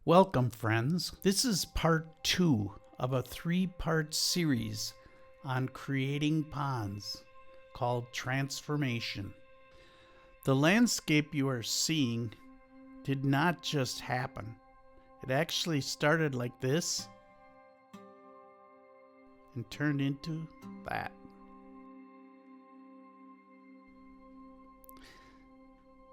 Welcome, friends. This is part 2 of a 3-part series on creating ponds called Transformation. The landscape you are seeing did not just happen. It actually started like this and turned into that.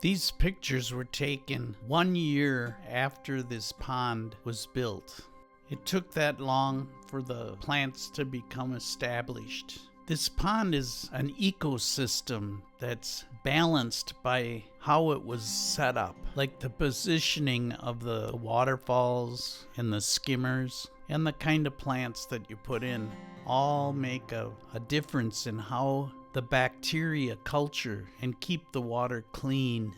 These pictures were taken 1 year after this pond was built. It took that long for the plants to become established. This pond is an ecosystem that's balanced by how it was set up, like the positioning of the waterfalls and the skimmers and the kind of plants that you put in all make a difference in how the bacteria culture and keep the water clean.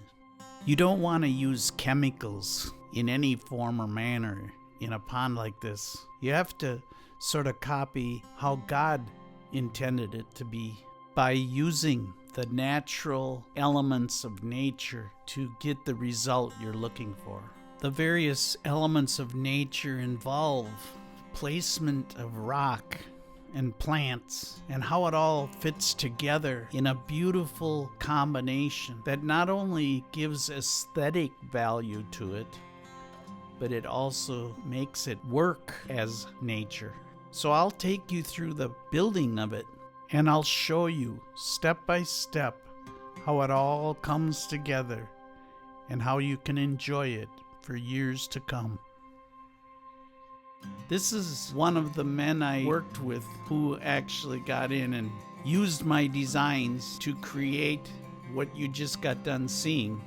You don't want to use chemicals in any form or manner in a pond like this. You have to sort of copy how God intended it to be by using the natural elements of nature to get the result you're looking for. The various elements of nature involve placement of rock and plants, and how it all fits together in a beautiful combination that not only gives aesthetic value to it, but it also makes it work as nature. So I'll take you through the building of it, and I'll show you step by step how it all comes together and how you can enjoy it for years to come. This is one of the men I worked with who actually got in and used my designs to create what you just got done seeing.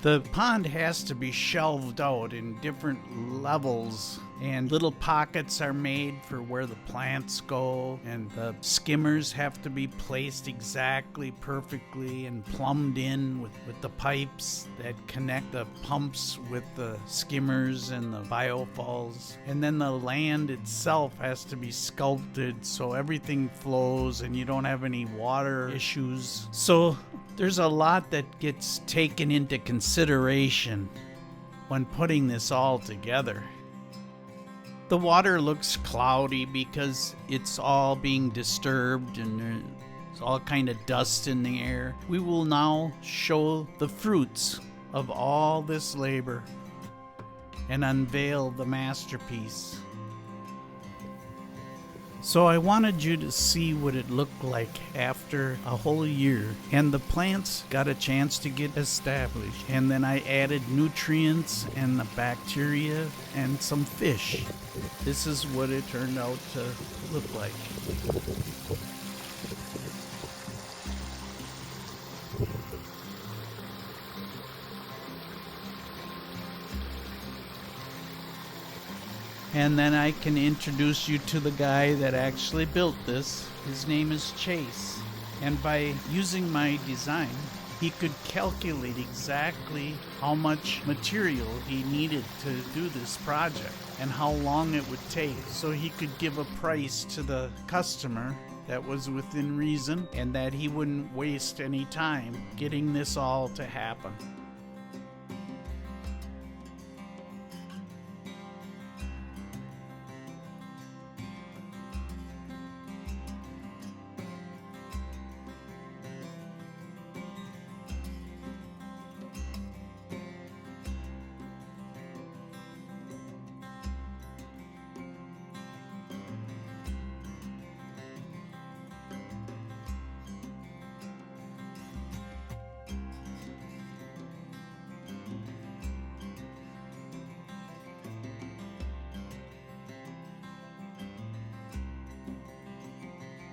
The pond has to be shelved out in different levels, and little pockets are made for where the plants go, and the skimmers have to be placed exactly perfectly and plumbed in with the pipes that connect the pumps with the skimmers and the biofalls. And then the land itself has to be sculpted so everything flows and you don't have any water issues. So there's a lot that gets taken into consideration when putting this all together. The water looks cloudy because it's all being disturbed and there's all kind of dust in the air. We will now show the fruits of all this labor and unveil the masterpiece. So I wanted you to see what it looked like after a whole year, and the plants got a chance to get established, and then I added nutrients and the bacteria and some fish. This is what it turned out to look like. And then I can introduce you to the guy that actually built this. His name is Chase. And by using my design, he could calculate exactly how much material he needed to do this project and how long it would take, so he could give a price to the customer that was within reason and that he wouldn't waste any time getting this all to happen.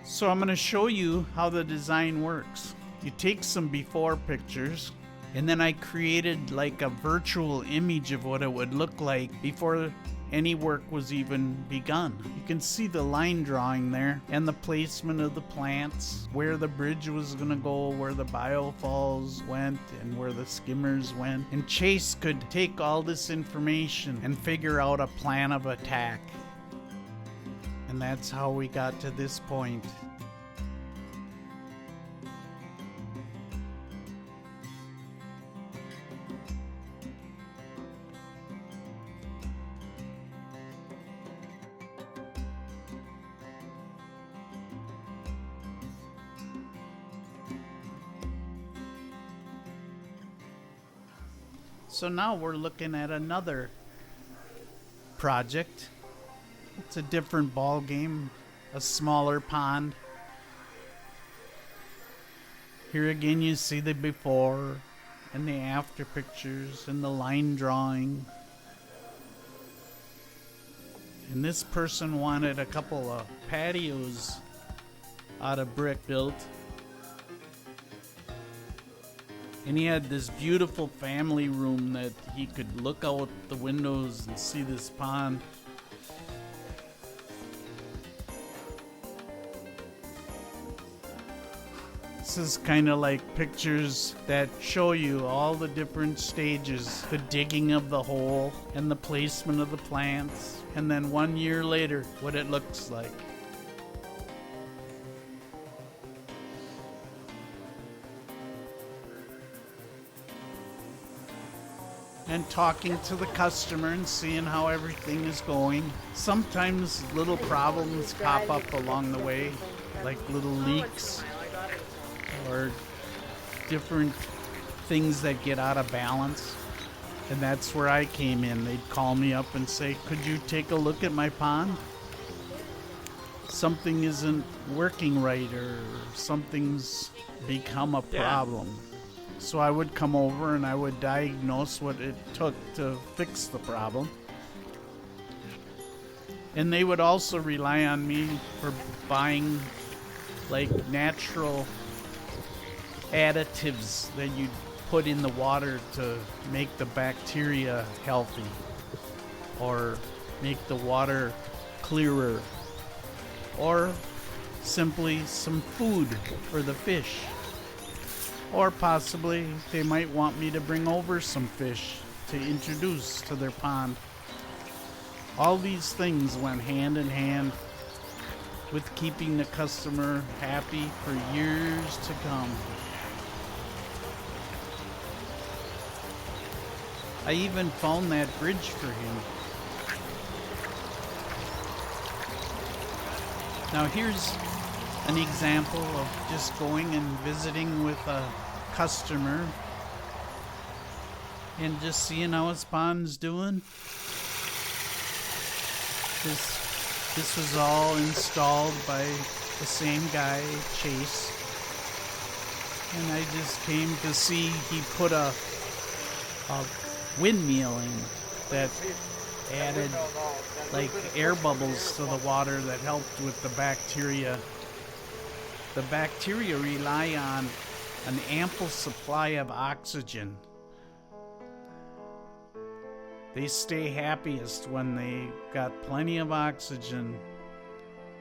So I'm going to show you how the design works. You take some before pictures, and then I created like a virtual image of what it would look like before any work was even begun. You can see the line drawing there and the placement of the plants, where the bridge was going to go, where the biofalls went, and where the skimmers went. And Chase could take all this information and figure out a plan of attack. And that's how we got to this point. So now we're looking at another project. It's a different ball game, a smaller pond. Here again you see the before and the after pictures and the line drawing. And this person wanted a couple of patios out of brick built. And he had this beautiful family room that he could look out the windows and see this pond. This is kind of like pictures that show you all the different stages, the digging of the hole and the placement of the plants, and then 1 year later, what it looks like. And talking to the customer and seeing how everything is going. Sometimes little problems pop up along the way, like little leaks or different things that get out of balance. And that's where I came in. They'd call me up and say, could you take a look at my pond? Something isn't working right, or something's become a problem. So I would come over and I would diagnose what it took to fix the problem. And they would also rely on me for buying like natural additives that you put in the water to make the bacteria healthy or make the water clearer, or simply some food for the fish. Or possibly they might want me to bring over some fish to introduce to their pond. All these things went hand in hand with keeping the customer happy for years to come. I even found that bridge for him. Now here's an example of just going and visiting with a customer and just seeing how his pond's doing. This was all installed by the same guy, Chase. And I just came to see he put a windmill in that added like air bubbles to the water that helped with the bacteria. The bacteria rely on an ample supply of oxygen. They stay happiest when they got plenty of oxygen,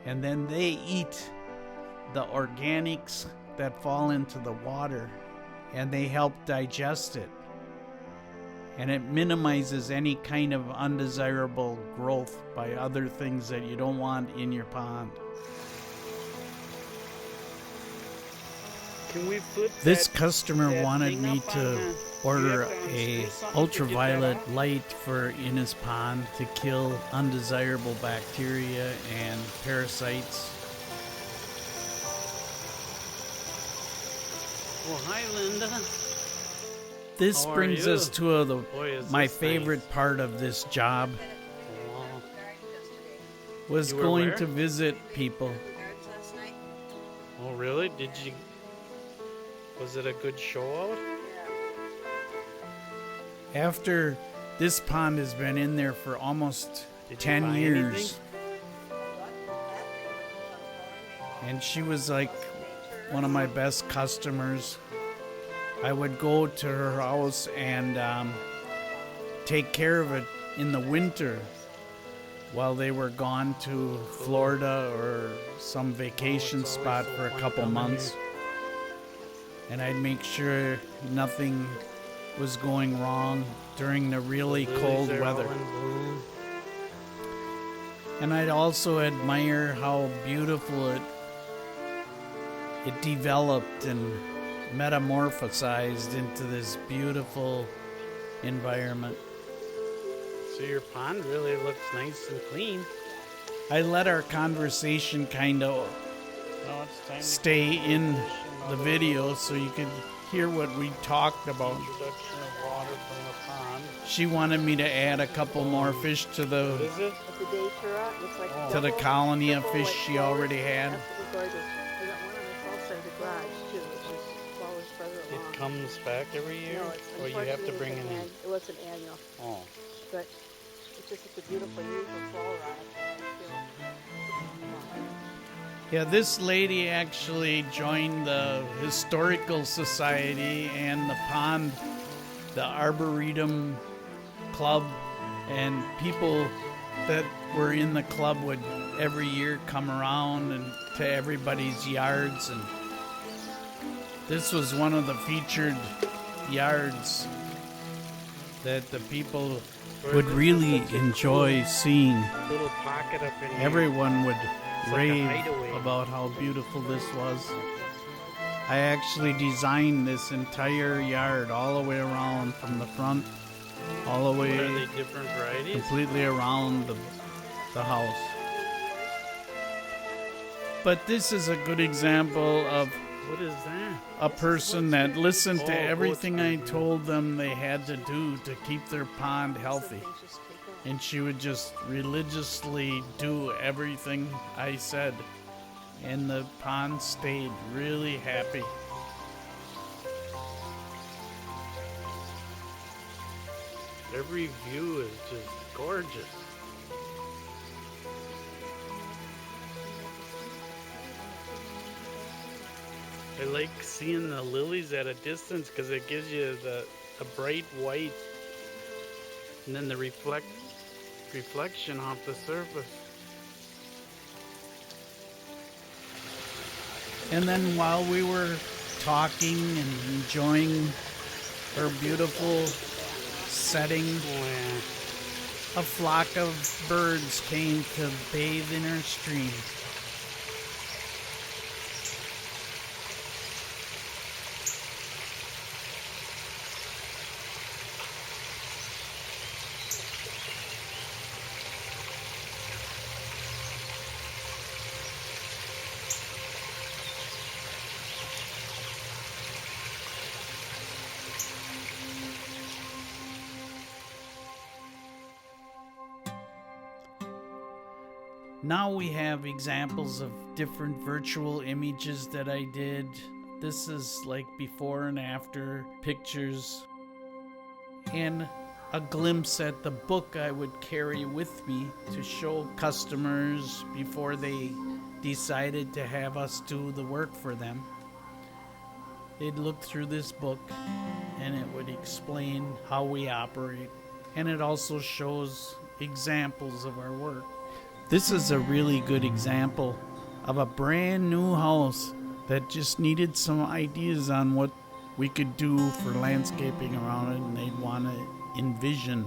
and then they eat the organics that fall into the water, and they help digest it. And it minimizes any kind of undesirable growth by other things that you don't want in your pond. Can we flip This that, customer that wanted thing me up to on order say a something to ultraviolet get that light for in his pond to kill undesirable bacteria and parasites. Well, hi, Linda. This How are brings you? us to Boy, is my this favorite nice. part of this job Wow. was You were going where? to visit people. Oh, really? Did you? Was it a good show out? After this pond has been in there for almost Did you 10 buy years. anything? And she was like one of my best customers. I would go to her house and take care of it in the winter while they were gone to Florida or some vacation it's spot always so for a fun couple coming months. here. And I'd make sure nothing was going wrong during the really The lilies cold are all weather. in bloom. And I'd also admire how beautiful it developed and metamorphosized into this beautiful environment. So your pond really looks nice and clean. I let our conversation kind of Now it's time stay in to the video so you could hear what we talked about. introduction of water. from the pond. She wanted me to add a couple more fish to What the is it? It's a datura. Looks like to the triple- colony of triple fish white she flowers. already had. Absolutely gorgeous. I got one on the south side of the garage too, which is flowers further It along. comes back every year? No, it's Or you have to unfortunately bring it's it in? Well, it's an annual, Oh. but it's just such a beautiful, unusual flower ride. Yeah, this lady actually joined the Historical Society and the pond, the Arboretum Club, and people that were in the club would every year come around and to everybody's yards, and this was one of the featured yards that the people would really enjoy seeing. Little pocket up in here. Everyone would It's like a rave hideaway. about how beautiful this was. I actually designed this entire yard all the way around, from the front all the What, are way they different varieties? completely around the house. But this is a good example of What is that? a person that listened to Oh, everything I goat's food. told them they had to do to keep their pond healthy. And she would just religiously do everything I said. And the pond stayed really happy. Every view is just gorgeous. I like seeing the lilies at a distance because it gives you the bright white and then the reflection off the surface. And then while we were talking and enjoying her beautiful setting, a flock of birds came to bathe in her stream. Now we have examples of different virtual images that I did. This is like before and after pictures, and a glimpse at the book I would carry with me to show customers before they decided to have us do the work for them. They'd look through this book and it would explain how we operate, and it also shows examples of our work. This is a really good example of a brand new house that just needed some ideas on what we could do for landscaping around it, and they'd want to envision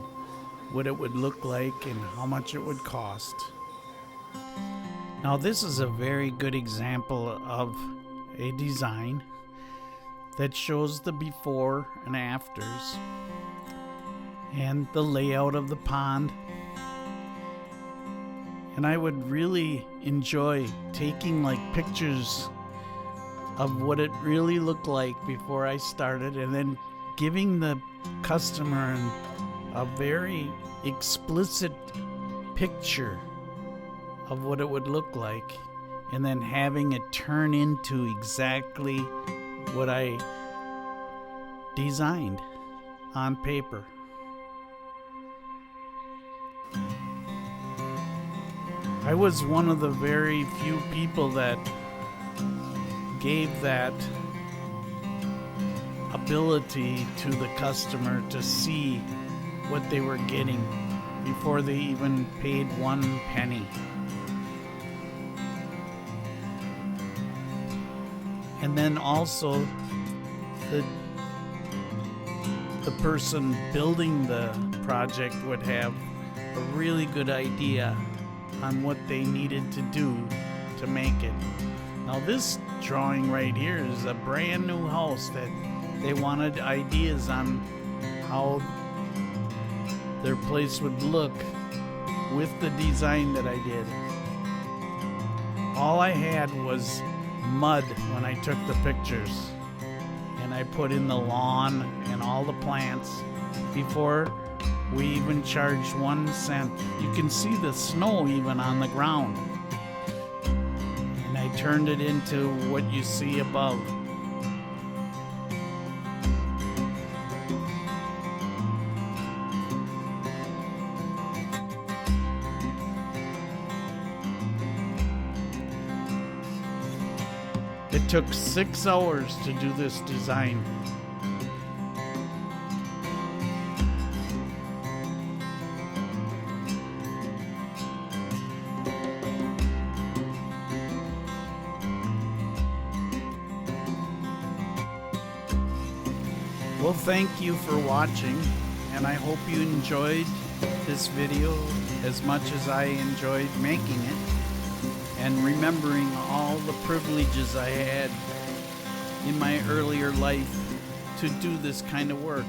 what it would look like and how much it would cost. Now this is a very good example of a design that shows the before and afters and the layout of the pond. And I would really enjoy taking like pictures of what it really looked like before I started, and then giving the customer a very explicit picture of what it would look like, and then having it turn into exactly what I designed on paper. I was one of the very few people that gave that ability to the customer to see what they were getting before they even paid 1 penny. And then also the person building the project would have a really good idea on what they needed to do to make it. Now this drawing right here is a brand new house that they wanted ideas on how their place would look with the design that I did. All I had was mud when I took the pictures, and I put in the lawn and all the plants, before we even charged 1 cent. You can see the snow even on the ground. And I turned it into what you see above. It took 6 hours to do this design. Well, thank you for watching, and I hope you enjoyed this video as much as I enjoyed making it, and remembering all the privileges I had in my earlier life to do this kind of work.